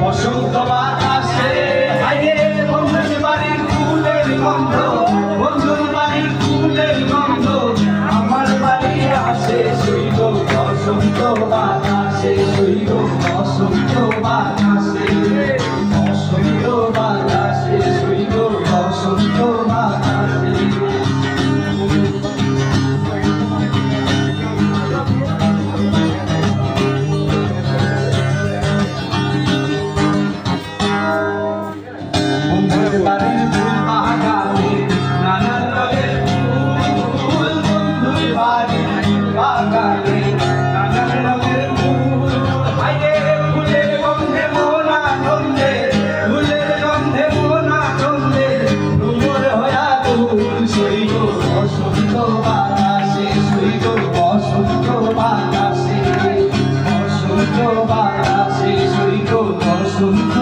বসন্ত বাতাসে হাইরে বন্ধুর বাড়ির ফুলের গন্ধ, বন্ধুর বাড়ির ফুলের গন্ধ আমার বাড়ি আসে সইল বসন্ত বাতাসে, সইল বসন্ত বাতাসে, বসন্ত বাতাসে, সইল বসন্ত বাতাসে। বন্ধুর বাড়ির ফুল বাগানে নানান রঙের ফুল, বন্ধুর বাড়ির বাগানে নানান রঙের ফুল, হাইরে ফুলের গন্ধে মন আনন্দে, ফুলের গন্ধে মন আনন্দে ডুমুর হয়া দুল, সইল বসন্ত বাতাসে, সইল বসন্ত বাতাসে, বসন্ত বাতাসে, সইল বসন্ত